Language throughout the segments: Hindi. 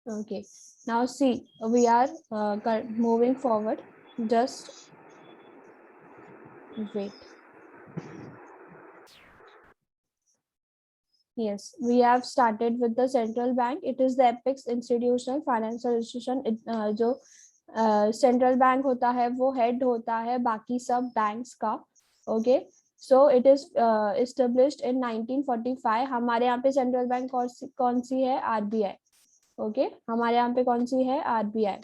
Okay, now see, we are moving forward. Just wait. Yes, we have started with the central bank. It is the apex institutional financial institution. जो सेंट्रल बैंक होता है वो हेड होता है बाकी सब बैंक्स का. Okay, so it is established in 1945. हमारे यहाँ पे सेंट्रल बैंक कौन सी है? आरबीआई. ओके, हमारे यहाँ पे कौन सी है? RBI.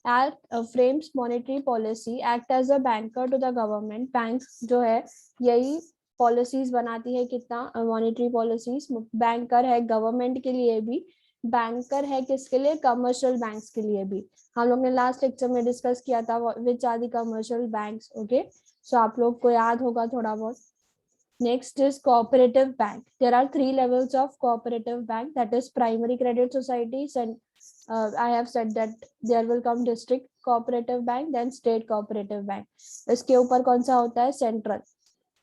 Act frames monetary policy, act as a banker to the government. Bank जो है यही पॉलिसीज बनाती है. कितना? Monetary policies. बैंकर है गवर्नमेंट के लिए भी, बैंकर है किसके लिए? कमर्शियल बैंक्स के लिए भी. हम लोग ने लास्ट लेक्चर में डिस्कस किया था which are the commercial banks. Okay, so आप लोग को याद होगा थोड़ा बहुत. Next is cooperative bank. There are 3 levels of cooperative bank, that is primary credit societies, and I have said that there will come district cooperative bank, then state cooperative bank. इसके ऊपर कौन सा होता है? Central.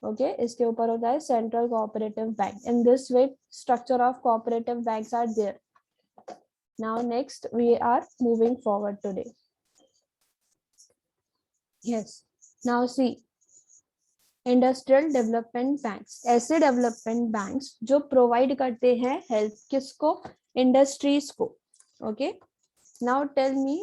Okay, इसके ऊपर होता है Central Cooperative Bank. In this way, structure of cooperative banks are there. Now next we are moving forward today. Yes. Now see. Industrial development banks, ऐसे डेवलपमेंट बैंक्स जो प्रोवाइड करते हैं हेल्प किसको? इंडस्ट्रीज को. Okay, now tell me.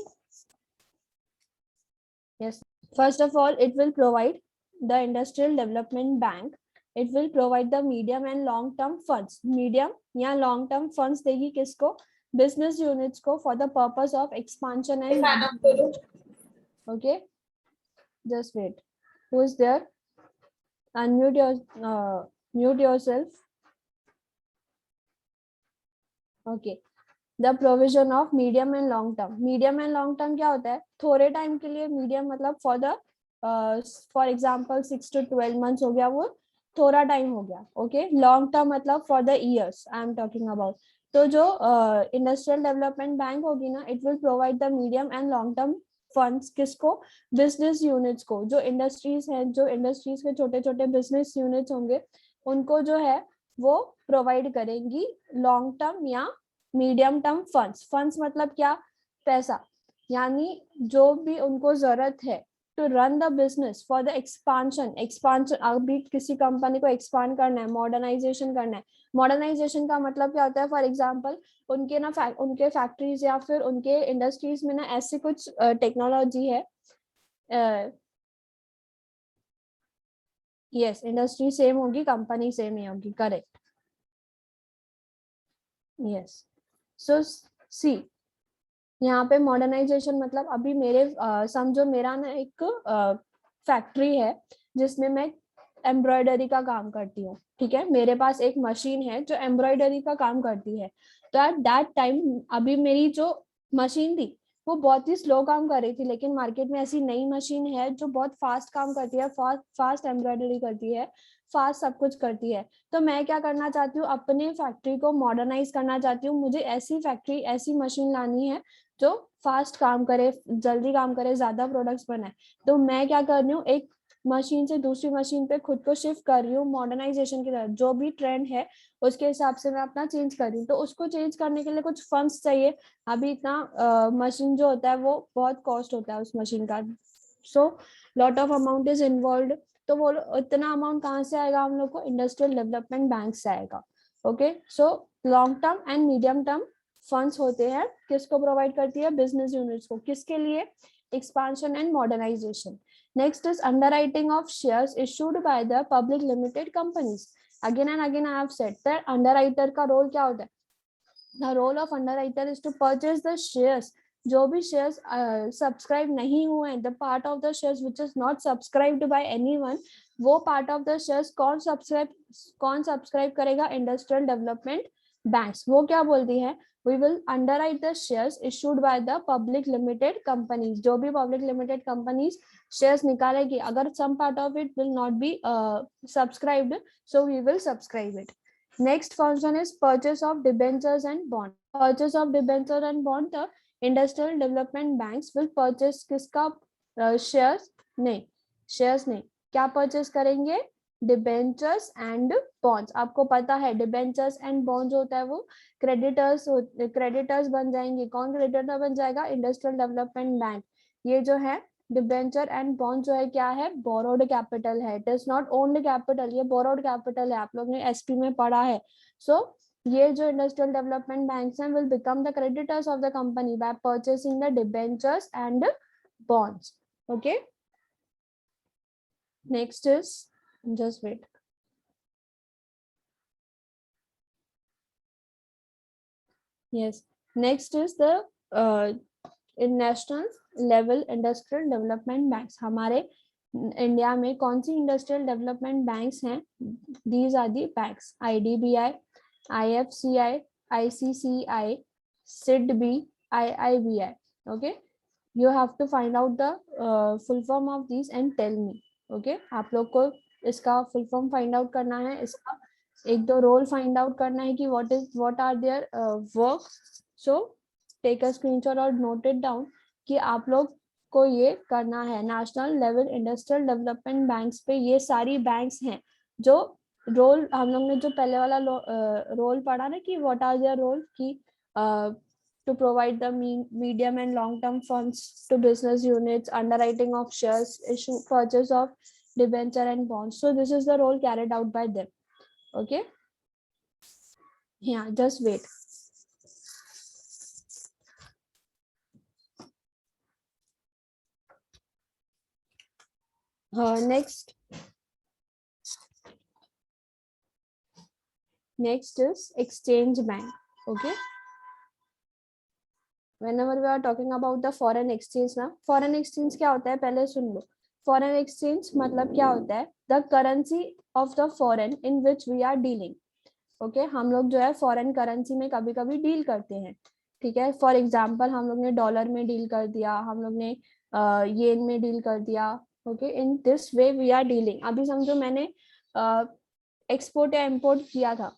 Yes, first of all it will provide the industrial development bank. It will provide the medium and long term funds. Medium या लॉन्ग टर्म फंड्स देगी किसको? बिजनेस यूनिट्स को, for the purpose of expansion and. Okay, just wait. Who is there? Mute yourself. Okay. The provision of medium and long term. Medium and long term क्या होता है? थोड़े टाइम के लिए. medium मतलब for example 6 to 12 months हो गया, वो थोड़ा टाइम हो गया. Okay. Long term मतलब for the years I am talking about. तो जो इंडस्ट्रियल डेवलपमेंट बैंक होगी ना, it will provide the medium and long term funds किसको? बिजनेस यूनिट्स को. जो इंडस्ट्रीज हैं, जो इंडस्ट्रीज के छोटे छोटे बिजनेस यूनिट्स होंगे, उनको जो है वो प्रोवाइड करेंगी लॉन्ग टर्म या मीडियम टर्म फंड्स. फंड्स मतलब क्या? पैसा. यानी जो भी उनको जरूरत है to run the business for the expansion. अभी किसी कंपनी को एक्सपांड करना है, मॉडर्नाइजेशन करना है. मॉडर्नाइजेशन का मतलब क्या होता है? फॉर एग्जांपल उनके ना उनके फैक्ट्रीज या फिर उनके इंडस्ट्रीज में ना ऐसी कुछ टेक्नोलॉजी है. यस, इंडस्ट्री सेम होगी, कंपनी सेम ही होगी. करेक्ट. यस, सो सी यहाँ पे मॉडर्नाइजेशन मतलब अभी मेरे समझो मेरा ना एक फैक्ट्री है जिसमें मैं एम्ब्रॉयडरी का काम करती हूँ. ठीक है, मेरे पास एक मशीन है जो एम्ब्रॉयडरी का काम करती है. तो एट दैट टाइम अभी मेरी जो मशीन थी वो बहुत ही स्लो काम कर रही थी, लेकिन मार्केट में ऐसी नई मशीन है जो बहुत फास्ट काम करती है, फास्ट एम्ब्रॉयडरी करती है, फास्ट सब कुछ करती है. तो मैं क्या करना चाहती हूँ? अपने फैक्ट्री को मॉडर्नाइज करना चाहती हूँ. मुझे ऐसी फैक्ट्री, ऐसी मशीन लानी है जो फास्ट काम करे, जल्दी काम करे, ज्यादा प्रोडक्ट्स बनाए. तो मैं क्या कर रही हूँ? एक मशीन से दूसरी मशीन पे खुद को शिफ्ट कर रही हूँ मॉडर्नाइजेशन की तरफ. जो भी ट्रेंड है उसके हिसाब से मैं अपना चेंज कर रही हूँ. तो उसको चेंज करने के लिए कुछ फंड्स चाहिए. अभी इतना मशीन जो होता है वो बहुत कॉस्ट होता है उस मशीन का. So lot of amount is involve. तो वो इतना अमाउंट कहाँ से आएगा हम लोग को? इंडस्ट्रियल डेवलपमेंट बैंक से आएगा. Okay, so long term and medium term funds होते हैं. किसको प्रोवाइड करती है? बिजनेस यूनिट्स को. किसके लिए? Expansion and modernisation. Next is underwriting of shares issued by the public limited companies. Again and again I have said that underwriter का रोल क्या होता है? The role of underwriter is to purchase the shares. जो भी शेयर्स सब्सक्राइब नहीं हुए हैं, the part of the shares which is not subscribed by anyone, वो पार्ट ऑफ द शेयर्स कौन सब्सक्राइब करेगा? Industrial development banks. वो क्या बोलती है? We will underwrite the shares issued by the public limited companies. जो भी public limited companies shares निकालेगी, अगर some part of it will not be subscribed, so we will subscribe it. Next function is purchase of debentures and bond. Purchase of debenture and bond, the industrial development banks will purchase किसका? shares नहीं, क्या purchase करेंगे? Debentures and bonds. आपको पता है डिबेंचर्स एंड बॉन्ड्स होता है वो क्रेडिटर्स बन जाएंगे। कौन क्रेडिटर बन जाएगा? Industrial development bank. ये जो है डिबेंचर एंड बॉन्ड जो है क्या है? बोरोड कैपिटल है। It is not owned capital, ये बोरोड कैपिटल है। आप लोग ने एसपी में पढ़ा है। सो ये जो इंडस्ट्रियल डेवलपमेंट बैंक्स हैं will become the creditors of the company by purchasing the debentures and bonds. Okay, next is, just wait. Yes, next is the national level industrial development banks. हमारे इंडिया में कौन सी इंडस्ट्रियल डेवलपमेंट बैंक्स हैं? These are the banks: IDBI, IFCI, ICCI, SIDBI, IIBI. Okay, you have to find out the full form of these and tell me. Okay, आप लोग को इसका फुल फॉर्म फाइंड आउट करना है, इसका एक दो रोल फाइंड आउट करना है कि what are there work. So take a screenshot और नोट इट डाउन कि आप लोग को ये करना है. National level industrial development banks पे ये सारी बैंक्स हैं जो रोल हम लोग ने जो पहले वाला रोल पढ़ा ना कि व्हाट आर देयर रोल, कि to provide the medium and long term funds to business units, underwriting of shares, issue purchase of debenture and bonds. So this is the role carried out by them. Okay, yeah, just wait. Next is exchange bank. Okay, whenever we are talking about the foreign exchange ना, foreign exchange क्या होता है पहले सुन लो. foreign exchange मतलब क्या होता है? the currency of the foreign in which we are dealing. Okay हम लोग जो है फॉरेन करेंसी में कभी कभी डील करते हैं. ठीक है, फॉर एग्जांपल हम लोग ने डॉलर में डील कर दिया, हम लोग ने येन में डील कर दिया. Okay, in this way we are dealing. अभी समझो मैंने एक्सपोर्ट या इम्पोर्ट किया था.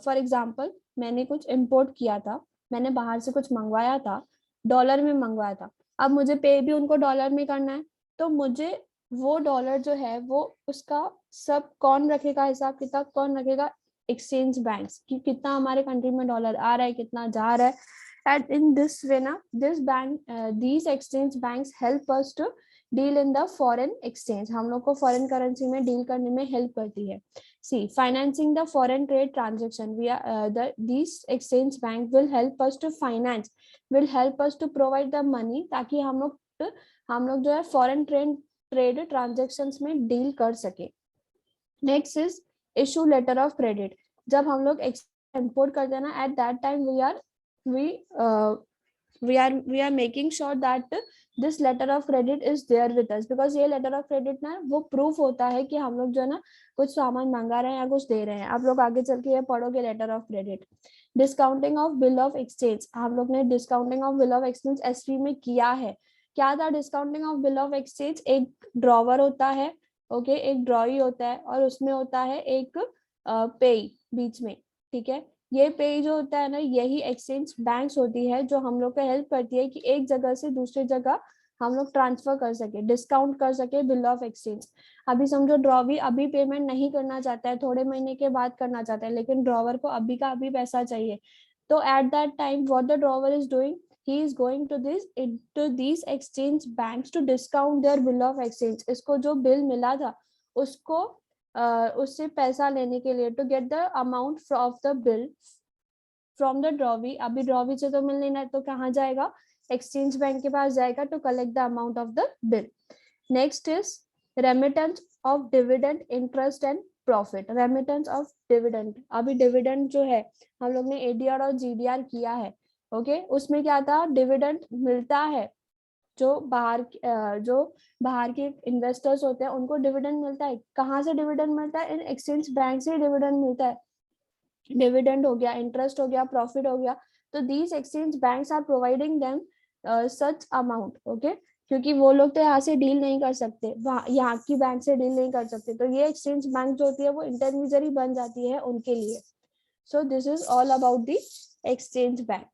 फॉर एग्जांपल मैंने कुछ इम्पोर्ट किया था, मैंने बाहर से कुछ मंगवाया था, डॉलर में मंगवाया था. अब मुझे पे भी उनको डॉलर में करना है, तो मुझे वो डॉलर जो है वो उसका सब कौन रखेगा, हिसाब किताब कौन रखेगा? एक्सचेंज बैंक्स, कि कितना हमारे कंट्री में डॉलर आ रहा है, कितना जा रहा है. एंड इन दिस वे ना this bank these exchange banks help us to deal in the foreign exchange. हम लोग को फॉरेन करेंसी में डील करने में हेल्प करती है. C financing the foreign trade transaction we are these exchange bank will help us to finance, will help us to provide the money, ताकि हम लोग जो है फॉरेन ट्रेड ट्रांजेक्शन्स में डील कर सके. Next is issue letter of credit. जब हम लोग इंपोर्ट करते हैं ना, at that time we are making sure that this letter of credit is there with us, because ये लेटर ऑफ क्रेडिट ना वो प्रूफ होता है कि हम लोग जो है ना कुछ सामान मंगा रहे हैं या कुछ दे रहे हैं. आप लोग आगे चल के ये पढ़ोगे letter of credit. Discounting of bill of exchange. हम लोग ने discounting of bill of exchange SP में किया है. क्या था discounting of bill of exchange? एक ड्रॉवर होता है, ओके, एक ड्रॉई होता है और उसमें होता है एक पेई बीच में. ठीक है, ये पेई जो होता है ना, यही एक्सचेंज बैंक्स होती है जो हम लोग को हेल्प करती है कि एक जगह से दूसरी जगह हम लोग ट्रांसफर कर सके, डिस्काउंट कर सके बिल ऑफ एक्सचेंज. अभी समझो ड्रॉवी अभी पेमेंट नहीं करना चाहता है, थोड़े महीने के बाद करना चाहता है, लेकिन ड्रॉवर को अभी का अभी पैसा चाहिए. तो eight that time what the drawer is doing, he is going to these exchange banks to discount their bill of exchange. इसको जो बिल मिला था उसको उससे पैसा लेने के लिए, to get the amount of the bill from the drawee. अभी ड्रॉवी से तो मिल नहीं रहा, तो कहाँ जाएगा? एक्सचेंज बैंक के पास जाएगा to collect the amount of the bill. Next is remittance of dividend, interest and profit. Remittance of dividend. अभी डिविडेंड जो है हम लोग ने एडीआर और जीडीआर किया है. ओके, उसमें क्या था? डिविडेंड मिलता है, जो बाहर के इन्वेस्टर्स होते हैं उनको डिविडेंड मिलता है. कहाँ से डिविडेंड मिलता है? इन एक्सचेंज बैंक से डिविडेंड मिलता है. डिविडेंड हो गया, इंटरेस्ट हो गया, प्रॉफिट हो गया. तो these exchange banks are providing them such amount. Okay, क्योंकि वो लोग तो यहाँ से डील नहीं कर सकते, यहाँ की बैंक से डील नहीं कर सकते, तो ये एक्सचेंज बैंक जो होती है वो इंटरमीडियरी बन जाती है उनके लिए. सो this is all about the exchange bank.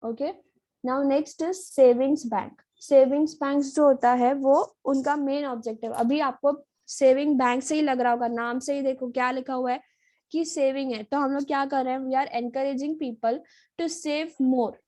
Okay, now next is savings bank. Savings bank जो होता है वो उनका मेन ऑब्जेक्टिव, अभी आपको सेविंग बैंक से ही लग रहा होगा, नाम से ही देखो क्या लिखा हुआ है कि सेविंग है। तो हम लोग क्या कर रहे हैं, we are encouraging people to save more.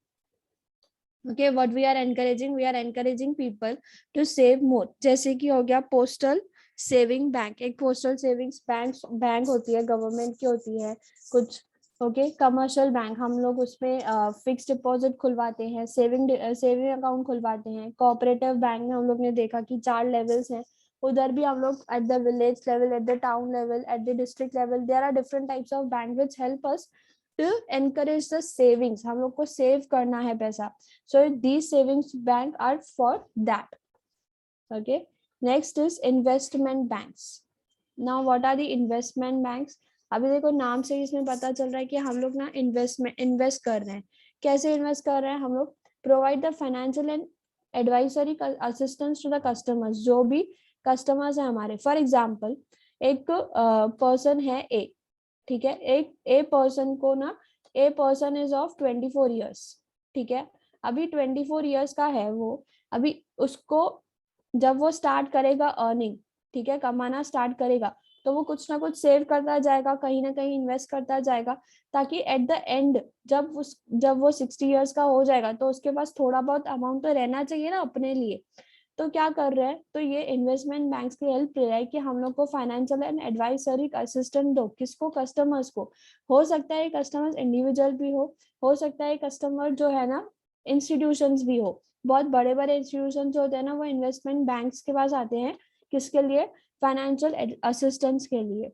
Okay, what we are encouraging, we are encouraging people to save more. जैसे कि हो गया पोस्टल सेविंग बैंक, एक पोस्टल सेविंग्स बैंक होती है, गवर्नमेंट की होती है कुछ। ओके, कमर्शियल बैंक, हम लोग उसमें फिक्स डिपॉजिट खुलवाते हैं, सेविंग अकाउंट खुलवाते हैं। कोऑपरेटिव बैंक में हम लोग ने देखा कि 4 लेवल्स हैं, उधर भी हम लोग at the village level, at the town level, at the district level, there are different types of bank which help us to encourage the savings. हम लोग को सेव करना है पैसा, so these savings bank are for that. Okay, next is investment banks. Now what are the investment banks? अभी देखो नाम से ही इसमें पता चल रहा है कि हम लोग ना इन्वेस्ट कर रहे हैं। कैसे इन्वेस्ट कर रहे हैं हम लोग? Provide the financial and advisory assistance to the customers. जो भी कस्टमर्स है हमारे, फॉर एग्जाम्पल एक पर्सन है ए, ठीक है, एक ए पर्सन को ना, a person is of 24 years, ठीक है, अभी 24 ईयर्स का है वो। अभी उसको जब वो स्टार्ट करेगा अर्निंग, ठीक है, कमाना स्टार्ट करेगा, तो वो कुछ ना कुछ सेव करता जाएगा, कहीं ना कहीं इन्वेस्ट करता जाएगा, ताकि एट द एंड जब वो 60 ईयर्स का हो जाएगा तो उसके पास थोड़ा बहुत अमाउंट तो रहना चाहिए ना अपने लिए। तो क्या कर रहे हैं, तो ये इन्वेस्टमेंट बैंक्स की हेल्प ले रहा है कि हम लोग को फाइनेंशियल एंड एडवाइजरी असिस्टेंट दो। किसको? कस्टमर्स को। हो सकता है कस्टमर्स इंडिविजुअल भी हो सकता है कस्टमर जो है ना इंस्टीट्यूशंस भी हो। बहुत बड़े बड़े इंस्टीट्यूशन जो होते हैं ना, वो इन्वेस्टमेंट बैंक्स के पास आते हैं। किसके लिए? फाइनेंशियल असिस्टेंस के लिए।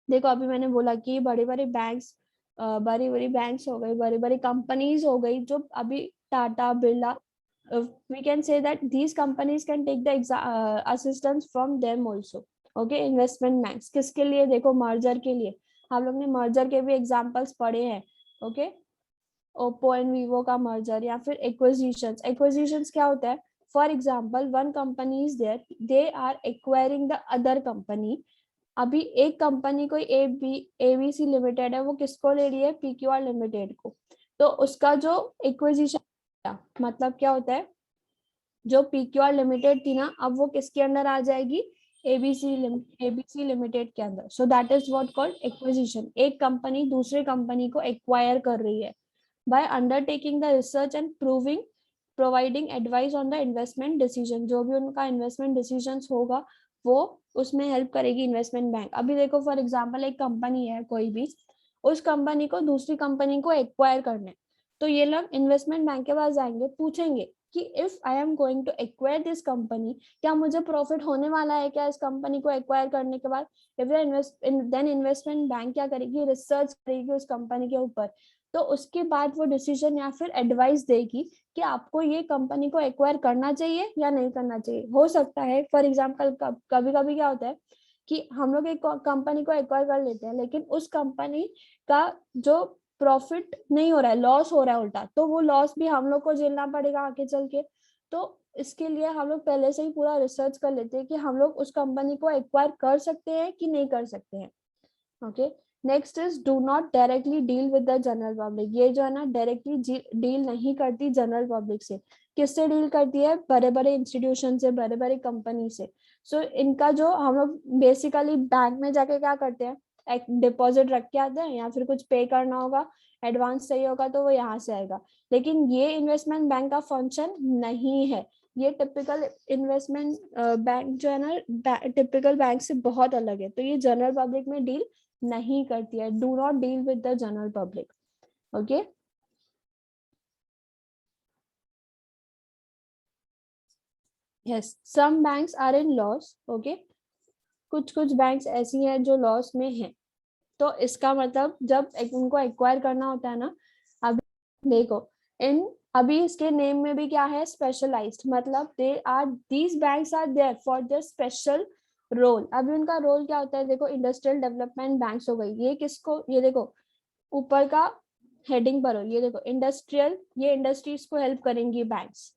देखो अभी मैंने बोला कि बड़ी बड़ी बैंक्स हो गई, बड़ी बड़ी कंपनीज हो गई, जो अभी Tata Birla, we can say that these companies can take the assistance from them also. Okay, investment banks किसके लिए? देखो मर्जर के लिए, हम लोग ने मर्जर के भी एग्जांपल्स पढ़े हैं। ओके, ओप्पो एंड वीवो का मर्जर, या फिर एक्विजिशंस क्या होता है? For example one company is there, they are acquiring the other company. अभी एक कंपनी कोई एबीसी लिमिटेड है, वो किसको ले रही है? पीक्यूआर लिमिटेड को। तो उसका जो एक्विजिशन, मतलब क्या होता है, जो पीक्यूआर लिमिटेड थी ना, अब वो किसके अंदर आ जाएगी? एबीसी लिमिटेड के अंदर। So that is what called acquisition. एक कंपनी दूसरे कंपनी को एक्वायर कर रही है by undertaking the research and providing advice on the investment decision. जो भी उनका इन्वेस्टमेंट डिसीजन होगा वो उसमें हेल्प करेगी इन्वेस्टमेंट बैंक। अभी देखो फॉर एग्जाम्पल एक कंपनी है कोई भी, उस कंपनी को दूसरी कंपनी को एक्वायर करना है, तो ये लोग इन्वेस्टमेंट बैंक के पास जाएंगे, पूछेंगे कि if I am going to acquire this company, क्या मुझे प्रॉफिट होने वाला है क्या इस कंपनी को एक्वायर करने के बाद? देन इन्वेस्टमेंट बैंक क्या करेगी? रिसर्च करेगी उस कंपनी के ऊपर, तो उसके बाद वो डिसीजन या फिर एडवाइस देगी कि आपको ये कंपनी को एक्वायर करना चाहिए या नहीं करना चाहिए। हो सकता है फॉर एग्जाम्पल कभी कभी क्या होता है कि हम लोग एक कंपनी को एक्वायर कर लेते हैं, लेकिन उस कंपनी का जो प्रॉफिट नहीं हो रहा है, लॉस हो रहा है उल्टा, तो वो लॉस भी हम लोग को झेलना पड़ेगा आगे चल के। तो इसके लिए हम लोग पहले से ही पूरा रिसर्च कर लेते हैं कि हम लोग उस कंपनी को एक्वायर कर सकते हैं कि नहीं कर सकते हैं। Okay, next is do not directly deal with the general public. ये जो है ना डायरेक्टली डील नहीं करती जनरल पब्लिक से। किससे डील करती है? बड़े बड़े इंस्टीट्यूशन से, बड़े बड़े कंपनी से। सो इनका जो हम लोग बेसिकली बैंक में जाके क्या करते हैं, एक डिपॉजिट रख के आते हैं, या फिर कुछ पे करना होगा, एडवांस चाहिए होगा तो वो यहाँ से आएगा। लेकिन ये इन्वेस्टमेंट बैंक का फंक्शन नहीं है। ये टिपिकल इन्वेस्टमेंट बैंक जो है ना टिपिकल बैंक से बहुत अलग है। तो ये जनरल पब्लिक में डील नहीं करती है। Do not deal with the general public. Okay, yes, some banks are in loss. Okay, कुछ बैंक्स ऐसी हैं जो लॉस में हैं। तो इसका मतलब जब उनको एक्वायर करना होता है ना, अभी देखो इन अभी इसके नेम में भी क्या है? स्पेशलाइज्ड, मतलब they are these banks are there for the special role. अभी उनका रोल क्या होता है? देखो इंडस्ट्रियल डेवलपमेंट बैंक्स हो गई, ये किसको, ये देखो ऊपर का हेडिंग पर हो, ये देखो इंडस्ट्रियल, ये इंडस्ट्रीज को हेल्प करेंगी बैंक्स,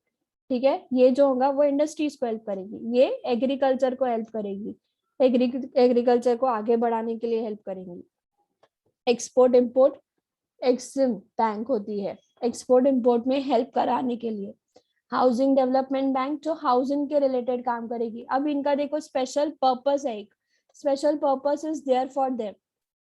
ठीक है, ये जो होगा वो इंडस्ट्रीज को हेल्प करेगी, ये एग्रीकल्चर को हेल्प करेगी, एग्रीकल्चर को आगे बढ़ाने के लिए हेल्प करेंगी। एक्सपोर्ट इंपोर्ट एक्सिम बैंक होती है, एक्सपोर्ट इंपोर्ट में हेल्प कराने के लिए। हाउसिंग डेवलपमेंट बैंक जो हाउसिंग के रिलेटेड काम करेगी। अब इनका देखो स्पेशल पर्पस है, एक special purpose is there for them,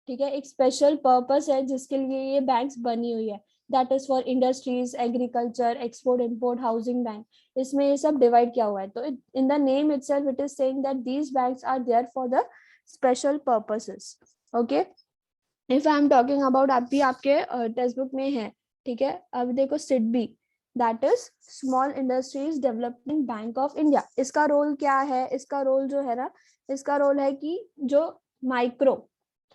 ठीक है, एक स्पेशल पर्पस है जिसके लिए ये बैंक्स बनी हुई है, that is for industries, agriculture, export import, housing bank, इसमें ये सब डिवाइड किया हुआ है। तो in the name itself it is saying that these banks are there for the special purposes. Okay, if I am talking about, अभी आपके टेक्स्ट बुक में है, ठीक है, अब देखो SIDBI, that is small industries development bank of India. इसका रोल क्या है, इसका रोल जो है ना, इसका रोल है कि जो micro,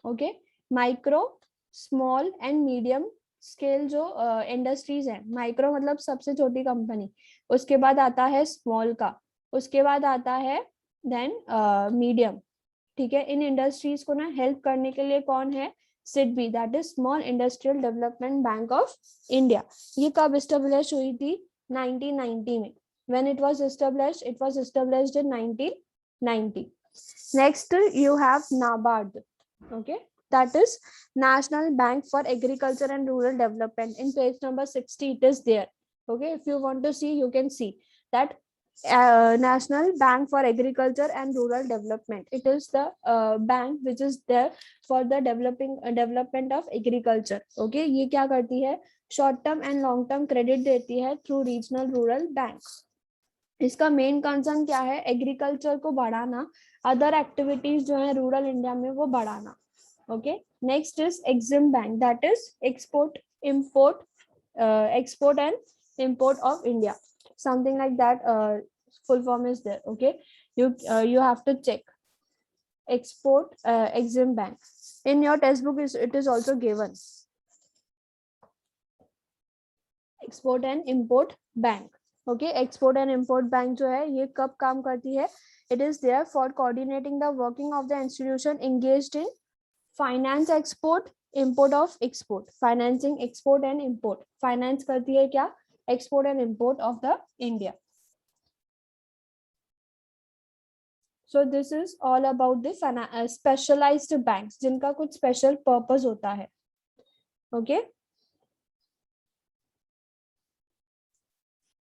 okay, micro, small and medium scale जो इंडस्ट्रीज है, माइक्रो मतलब सबसे छोटी कंपनी, उसके बाद आता है स्मॉल का, उसके बाद आता है देन मीडियम, ठीक है, इन इंडस्ट्रीज को ना हेल्प करने के लिए कौन है, SIDBI, that is small industrial development bank of India. ये कब एस्टेब्लिश हुई थी, 1990 में। When it was established, it was established in 1990। Next you have NABARD, okay, that is National Bank for Agriculture and Rural Development. In page number 60 it is there, okay, if you want to see you can see that National Bank for Agriculture and Rural Development, it is the bank which is there for the development of agriculture, okay। ये क्या करती है, short term and long term credit देती है थ्रू रीजनल रूरल बैंक। इसका मेन कंसर्न क्या है, एग्रीकल्चर को बढ़ाना, अदर एक्टिविटीज जो है रूरल इंडिया में वो बढ़ाना, okay. Next is EXIM bank, that is export import, export and import of India, something like that, full form is there, okay। You have to check export exim bank in your textbook, it is also given export and import bank, okay। export and import bank जो है ये कब काम करती है, it is there for coordinating the working of the institution engaged in finance export import of export, financing export and import, finance करती है क्या, export and import of the India। So this is all about the specialized banks जिनका कुछ special purpose होता है, okay।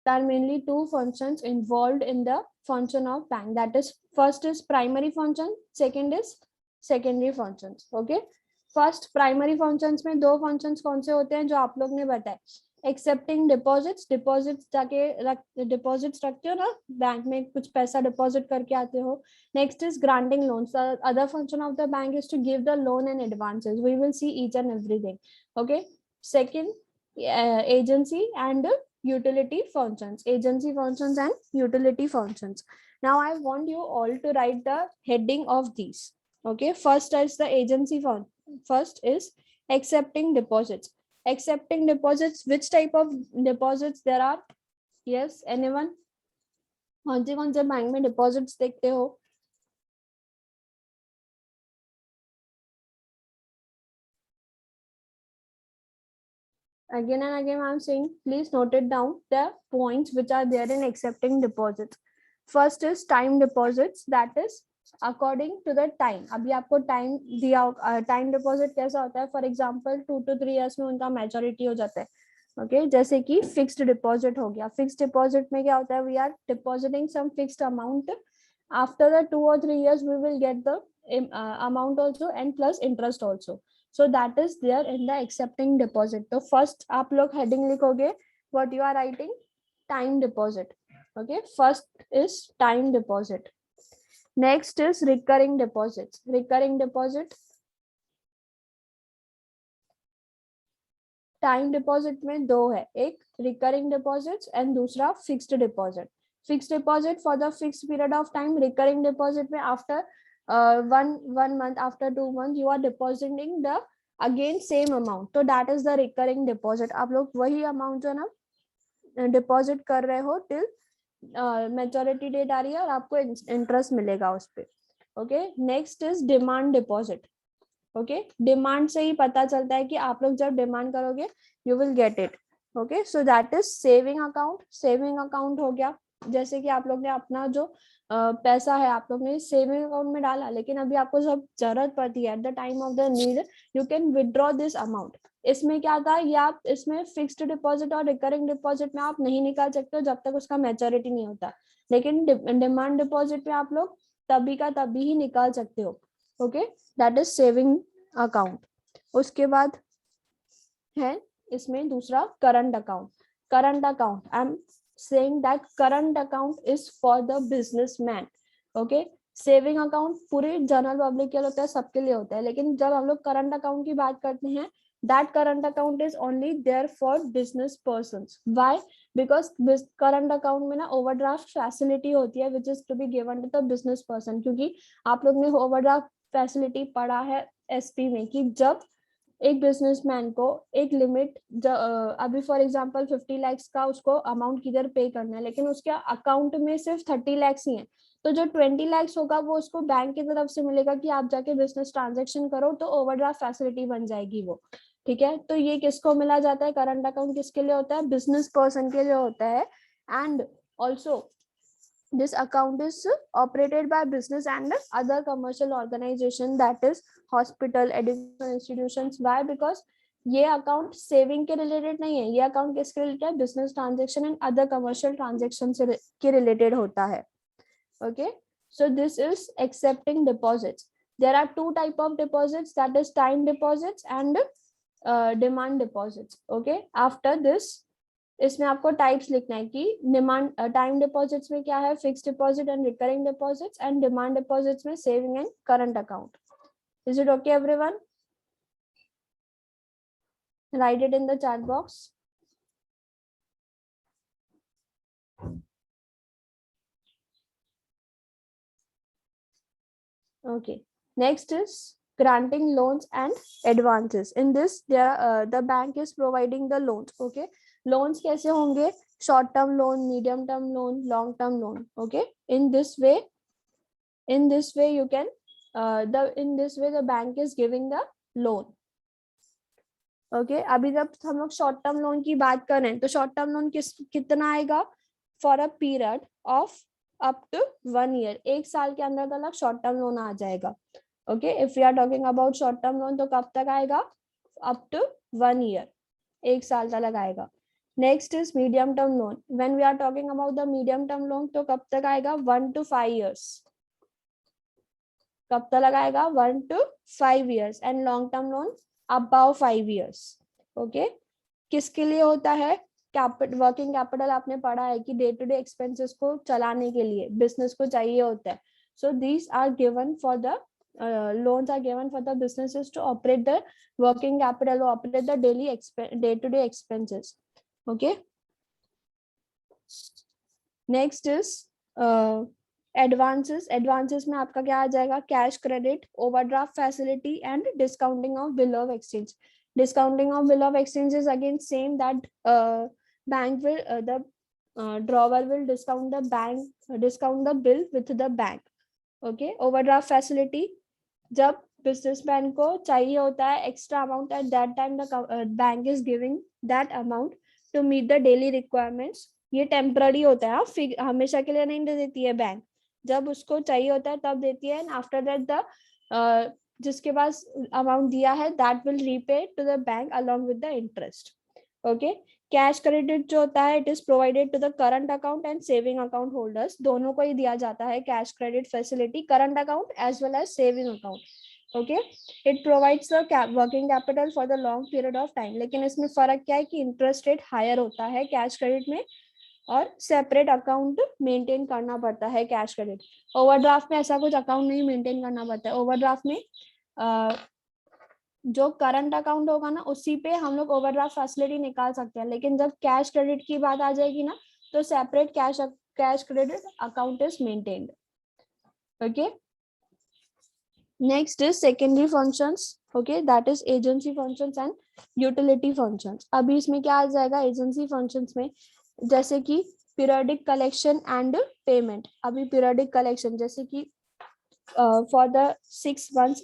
There are mainly two functions involved in the function of bank, that is first is primary function, second is secondary functions, okay। First primary functions में दो functions कौन से होते हैं जो आप लोग ने बताए, एक्सेप्टिंग डिपॉजिट्स, डिपॉजिट्स जाके डिपॉजिट्स रखते हो ना बैंक में, कुछ पैसा डिपॉजिट करके आते हो। Next is granting loans, other function of the bank is to give the loan and advances, we will see each and everything, okay. Second agency and utility functions, agency functions and utility functions। Now I want you all to write the heading of these, okay। First is the agency function, first is accepting deposits, accepting deposits, which type of deposits there are, yes anyone, कौन से बैंक में deposits देखते हो, again and again I am saying please note it down the points which are there in accepting deposits। First is time deposits, that is according to the time, अभी आपको टाइम दिया, टाइम डिपॉजिट कैसा होता है, फॉर एग्जांपल 2 to 3 years में उनका मैच्योरिटी हो जाता है, ओके जैसे कि फिक्स्ड डिपॉजिट हो गया। फिक्स्ड डिपॉजिट में क्या होता है, we are depositing some fixed amount, after the 2 or 3 years we will get the amount also and plus interest also, so that is there in the accepting deposit। तो फर्स्ट आप लोग हेडिंग लिखोगे, what you are writing, time deposit, okay। First is time deposit, next is recurring deposits, recurring deposit, time deposit में दो है, एक रिकरिंग डिपॉजिट्स एंड दूसरा fixed deposit. Fixed deposit for the fixed period of time, recurring deposit में after one month, after 2 months you are depositing the again same amount, तो that is the recurring deposit. आप लोग वही अमाउंट जो ना डिपॉजिट कर रहे हो टिल मैच्योरिटी डेट आ रही है और आपको इंटरेस्ट मिलेगा उस पर, okay. Next is demand deposit, okay demand से ही पता चलता है कि आप लोग जब डिमांड करोगे you will get it, okay. So that is saving account, saving account हो गया। जैसे कि आप लोग ने अपना जो पैसा है आप लोग ने सेविंग अकाउंट में डाला, लेकिन अभी आपको जब जरूरत पड़ती है at the time of the need, you can withdraw this amount. इसमें क्या था, ये आप इसमें फिक्स्ड डिपॉजिट और रिकरिंग डिपॉजिट में आप नहीं निकाल सकते हो जब तक उसका मैच्योरिटी नहीं होता, लेकिन डिमांड डिपॉजिट में आप लोग तभी का तभी ही निकाल सकते हो। Okay, that is saving account. उसके बाद है इसमें दूसरा current account. Current account, I am saying that current account is for the businessman. Okay, saving account पूरे जनरल पब्लिक के लिए होता है, सबके लिए होता है, लेकिन जब हम लोग करंट अकाउंट की बात करते हैं, that current account is only there for business persons. Why? Because current account में ना ओवरड्राफ्ट फैसिलिटी होती है which is to be given to the business person. क्योंकि आप लोग ने ओवरड्राफ्ट फैसिलिटी पढ़ा है एसपी में कि जब एक बिजनेसमैन को एक लिमिट, अभी फॉर एग्जांपल 50 लाख का उसको अमाउंट किधर पे करना है, लेकिन उसके अकाउंट में सिर्फ 30 लाख ही है, तो जो 20 लाख होगा वो उसको बैंक की तरफ से मिलेगा कि आप जाके बिजनेस ट्रांजेक्शन करो, तो ओवरड्राफ्ट फैसिलिटी बन जाएगी वो। ठीक है, तो ये किसको मिला जाता है? करंट अकाउंट किसके लिए होता है? बिजनेस पर्सन के लिए होता है। And also this account is operated by business and other commercial organization, that is hospital, educational institutions. Why? Because ये अकाउंट सेविंग के रिलेटेड नहीं है, ये अकाउंट किसके रिलेटेड है? Business transaction and other commercial transaction से के रिलेटेड होता है। Okay, so this is accepting deposits. There are two type of deposits, that is time deposits and demand deposits. Okay, after this इसमें आपको टाइप्स लिखना है कि डिमांड टाइम डिपॉजिट्स में क्या है, fixed deposit and recurring deposits, and demand deposits में saving and current account. Is it okay everyone? Write it in the chat box. Okay, next is granting loans and advances. In this the bank is providing the loans. Okay, loans कैसे होंगे? Short term loan, medium term loan, long term loan. Okay, in this way you can the bank is giving the loan. Okay, अभी जब हम लोग शॉर्ट टर्म लोन की बात करें तो शॉर्ट टर्म लोन कितना आएगा? For a period of up to 1 year, 1 साल के अंदर तक शॉर्ट टर्म लोन आ जाएगा। Okay, if you are talking about short term loan तो कब तक आएगा? अप टू 1 ईयर, 1 साल तक आएगा। Next is medium term loan. When we are talking about the medium term loan तो कब तक आएगा? 1 to 5 years। कब तक लगाएगा? 1 to 5 years। And long term loan about 5 years। Okay, किसके लिए होता है? वर्किंग कैपिटल आपने पढ़ा है कि डे टू डे एक्सपेंसेस को चलाने के लिए बिजनेस को चाहिए होता है। So these are given for the loans are given for the businesses to operate the working capital or operate the day to day expenses. Okay, next is advances. Advances में आपका क्या आ जाएगा? Cash credit, overdraft facility and discounting of bill of exchange. Discounting of bill of exchange is again same, that bank will the drawer will discount the bill with the bank. Okay, overdraft facility, जब बिजनेसमैन को चाहिए होता है extra amount, at that time the bank is giving that amount to meet the daily requirements. ये टेम्पररी होता है, हमेशा के लिए नहीं दे देती है बैंक, जब उसको चाहिए होता है तब देती है। एंड आफ्टर दैट द जिसके पास अमाउंट दिया है that will repay to the bank along with the interest. Okay, cash credit जो होता है it is provided to the current account and saving account holders, दोनों को ही दिया जाता है cash credit facility, current account as well as saving account. Okay, it provides the working capital for the long period of time. लेकिन इसमें फर्क क्या है कि इंटरेस्ट रेट हायर होता है कैश क्रेडिट में, और सेपरेट अकाउंट मेंटेन करना पड़ता है कैश क्रेडिट। ओवरड्राफ्ट में ऐसा कुछ अकाउंट नहीं मेंटेन करना पड़ता है। ओवरड्राफ्ट में जो करंट अकाउंट होगा ना उसी पे हम लोग ओवरड्राफ्ट फैसिलिटी निकाल सकते हैं, लेकिन जब कैश क्रेडिट की बात आ जाएगी ना तो separate cash credit account is maintained. Okay, next is secondary functions. Okay, that is agency functions and utility functions. अभी इसमें क्या आ जाएगा एजेंसी फंक्शंस में? जैसे कि पीरियडिक कलेक्शन एंड पेमेंट। अभी पीरियडिक कलेक्शन जैसे कि for the 6 months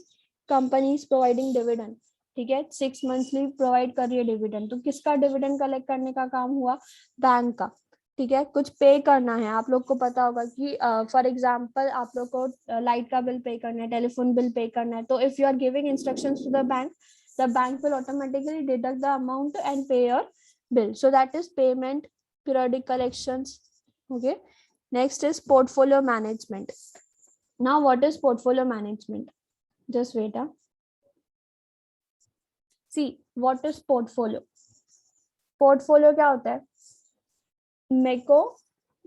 company is providing dividend, ठीक है, 6 मंथली प्रोवाइड कर रही है डिविडेंड, तो किसका डिविडेंड कलेक्ट करने का काम हुआ? बैंक का। ठीक है, कुछ पे करना है, आप लोग को पता होगा कि फॉर एग्जांपल आप लोग को लाइट का बिल पे करना है, टेलीफोन बिल पे करना है, तो if you are giving instructions to the bank will automatically deduct the amount and pay your bill. So that is payment, periodic collections. Okay, next is portfolio management. Now what is portfolio management? Just wait. See, what is portfolio? Portfolio क्या होता है? मेरे को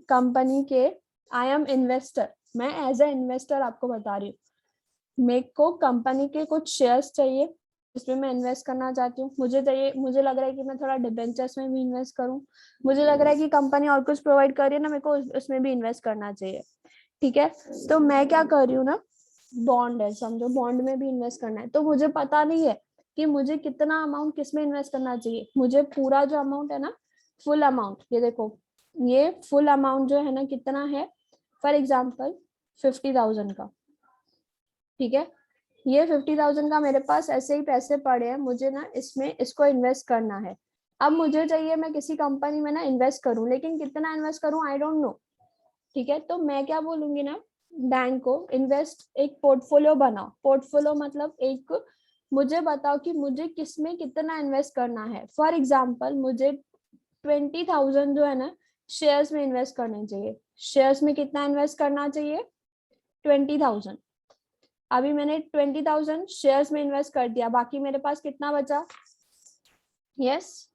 कंपनी के, आई एम इन्वेस्टर, मैं एज ए इन्वेस्टर आपको बता रही हूँ, मेरे को कंपनी के कुछ शेयर्स चाहिए, इसमें मैं इन्वेस्ट करना चाहती हूँ, मुझे चाहिए, मुझे लग रहा है कि मैं थोड़ा डिबेंचर्स में भी इन्वेस्ट करूँ, मुझे लग रहा है कि कंपनी और कुछ प्रोवाइड कर रही है ना, मेरे को उसमें भी इन्वेस्ट करना चाहिए। ठीक है, तो मैं क्या कर रही हूँ ना, बॉन्ड है, समझो बॉन्ड में भी इन्वेस्ट करना है, तो मुझे पता नहीं है कि मुझे कितना अमाउंट किसमें इन्वेस्ट करना चाहिए, मुझे पूरा जो अमाउंट है ना, फुल अमाउंट, ये देखो, ये फुल अमाउंट जो है ना कितना है, फॉर एग्जाम्पल 50,000 का। ठीक है, ये 50,000 का मेरे पास ऐसे ही पैसे पड़े हैं, मुझे ना इसमें इसको इन्वेस्ट करना है। अब मुझे चाहिए मैं किसी कंपनी में ना इन्वेस्ट करूं, लेकिन कितना इन्वेस्ट करूं आई डोंट नो। ठीक है, तो मैं क्या बोलूंगी ना, बैंक को, इन्वेस्ट एक पोर्टफोलियो बनाओ। पोर्टफोलियो मतलब एक, मुझे बताओ कि मुझे किसमें कितना इन्वेस्ट करना है। फॉर एग्जाम्पल मुझे 20,000 जो है ना शेयर्स में इन्वेस्ट करने चाहिए। शेयर्स में कितना इन्वेस्ट करना चाहिए? 20,000। अभी मैंने 20,000 शेयर्स में इन्वेस्ट कर दिया, बाकी मेरे पास कितना बचा? यस,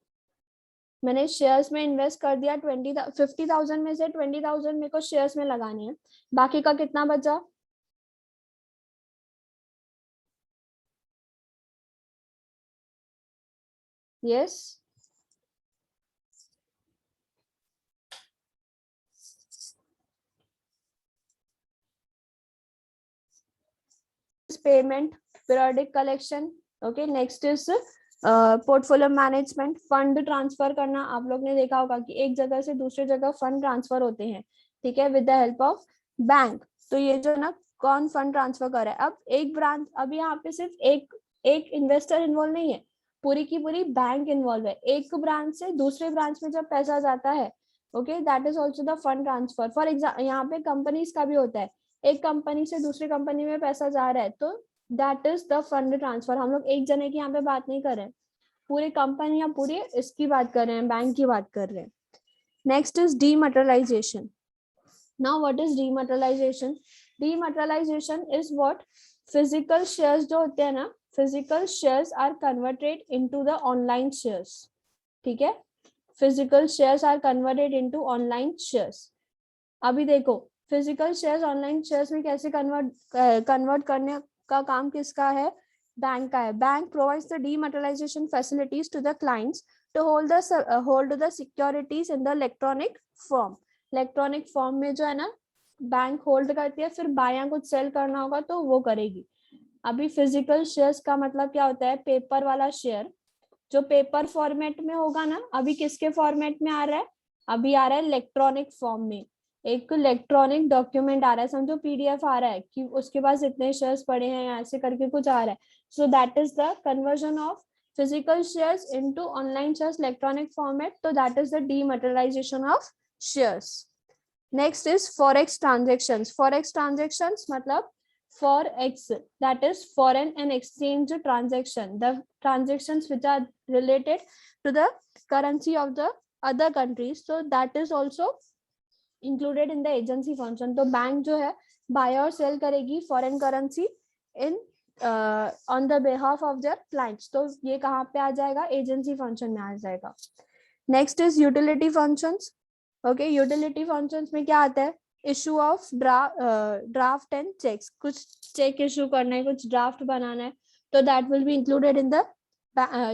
मैंने शेयर्स में इन्वेस्ट कर दिया 50,000 में से 20,000 मेरे को शेयर्स में लगानी है, बाकी का कितना बचा? Yes, payment, periodic collection. Okay, next is portfolio management, fund transfer करना। आप लोग ने देखा होगा कि एक जगह से दूसरी जगह फंड ट्रांसफर होते हैं, ठीक है, with the help of bank. तो ये जो ना, कौन फंड ट्रांसफर कर रहा है? अब एक ब्रांच, अब यहाँ पे सिर्फ एक एक इन्वेस्टर इन्वॉल्व नहीं है, पूरी की पूरी बैंक इन्वॉल्व है। एक ब्रांच से दूसरे ब्रांच में जब पैसा जाता है, okay, that is also the fund transfer. For example यहाँ पे कंपनीज का भी होता है, एक कंपनी से दूसरी कंपनी में पैसा जा रहा है, तो that is the fund transfer. हम लोग एक जने की यहाँ पे बात नहीं कर रहे हैं, पूरी कंपनी या पूरी इसकी बात कर रहे हैं, बैंक की बात कर रहे हैं। Next is dematerialisation. Now what is dematerialisation? Dematerialisation is what, physical shares जो होते हैं ना, physical shares are converted into the online shares. ठीक है, physical shares are converted into online shares. अभी देखो, फिजिकल शेयर्स ऑनलाइन शेयर्स में कैसे कन्वर्ट करने का काम किसका है? बैंक का है। Bank provides the dematerialisation facilities to the clients to hold the securities in the electronic form. Electronic form में जो है ना, बैंक होल्ड करती है, फिर बाय या कुछ सेल करना होगा तो वो करेगी। अभी फिजिकल शेयर्स का मतलब क्या होता है? पेपर वाला शेयर, जो पेपर फॉर्मेट में होगा ना, अभी किसके फॉर्मेट में आ रहा है? अभी आ रहा है इलेक्ट्रॉनिक फॉर्म में, एक इलेक्ट्रॉनिक डॉक्यूमेंट आ रहा है, समझो पीडीएफ आ रहा है कि उसके पास इतने शेयर्स पड़े हैं, ऐसे करके कुछ आ रहा है। So that is the conversion of physical shares into online shares electronic format, तो that is the dematerialisation of shares. Next is forex transactions. Forex transactions मतलब forex, that is foreign and exchange transaction, the transactions which are related to the currency of the other countries, so that is also included in the agency function. तो बैंक जो है बाय और सेल करेगी foreign currency in on the behalf of their clients, तो ये कहाँ पे आ जाएगा? एजेंसी फंक्शन में आ जाएगा। Next is utility functions. Okay, utility functions में क्या आता है? Issue of draft and cheques, कुछ चेक इशू करना है, कुछ ड्राफ्ट बनाना है, तो that will be included in the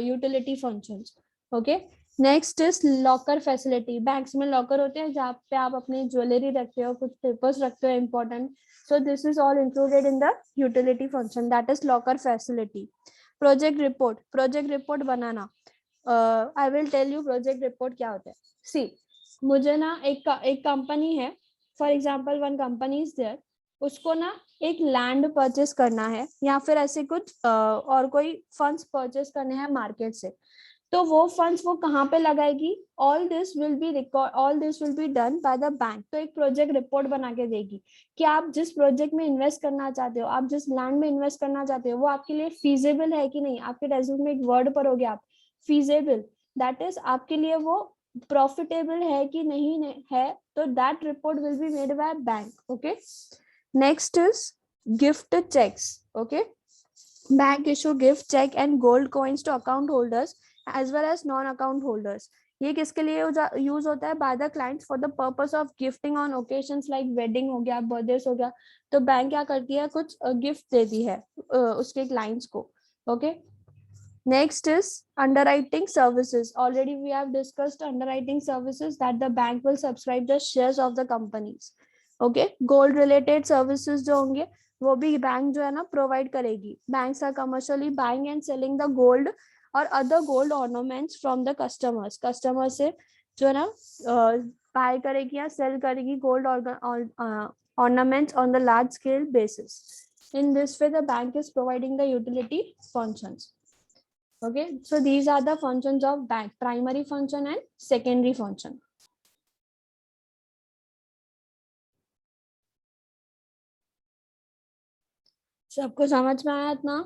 utility functions. Okay, next is locker facility. Banks में लॉकर होते हैं जहाँ पे आप अपनी ज्वेलरी रखते हो, कुछ पेपर्स रखते हो important, so this is all included in the utility function, that is locker facility. Project report, project report banana, I will tell you project report क्या होता है। See, मुझे ना एक कंपनी है, for example one company is there, उसको ना एक लैंड परचेस करना है या फिर ऐसे कुछ और कोई फंड्स परचेस करने हैं मार्केट से। तो वो फंड्स वो कहाँ पे लगाएगी, all this will be record, all this will be done by the bank. तो एक प्रोजेक्ट रिपोर्ट बना के देगी कि आप जिस प्रोजेक्ट में इन्वेस्ट करना चाहते हो, आप जिस लैंड में इन्वेस्ट करना चाहते हो, वो आपके लिए फीजेबल है कि नहीं। आपके रेज्यूमे में एक वर्ड पढ़ोगे आप, फीजेबल, दैट इज आपके लिए वो प्रॉफिटेबल है कि नहीं है, तो that report will be made by bank. Okay, next is gift cheques. Okay, bank issue gift cheque and gold coins to account holders as well as non account holders. ये किसके लिए यूज होता है, by the clients for the purpose of gifting on occasions like wedding हो गया, बर्थडे हो गया। तो बैंक क्या करती है, कुछ गिफ्ट देती है उसके क्लाइंट्स को। Okay, next is underwriting services. Already we have discussed underwriting services, that the bank will subscribe the shares of the companies. Okay, gold related services जो होंगे वो भी बैंक जो है ना प्रोवाइड करेगी। banks are commercially buying and selling the gold or other gold ornaments from the customers. customer से जो है ना बाय करेगी या सेल करेगी gold ornaments on the large scale basis. In this way the bank is providing the utility functions. Okay, so these are the functions of bank: primary function and secondary function. सबको समझ में आया इतना?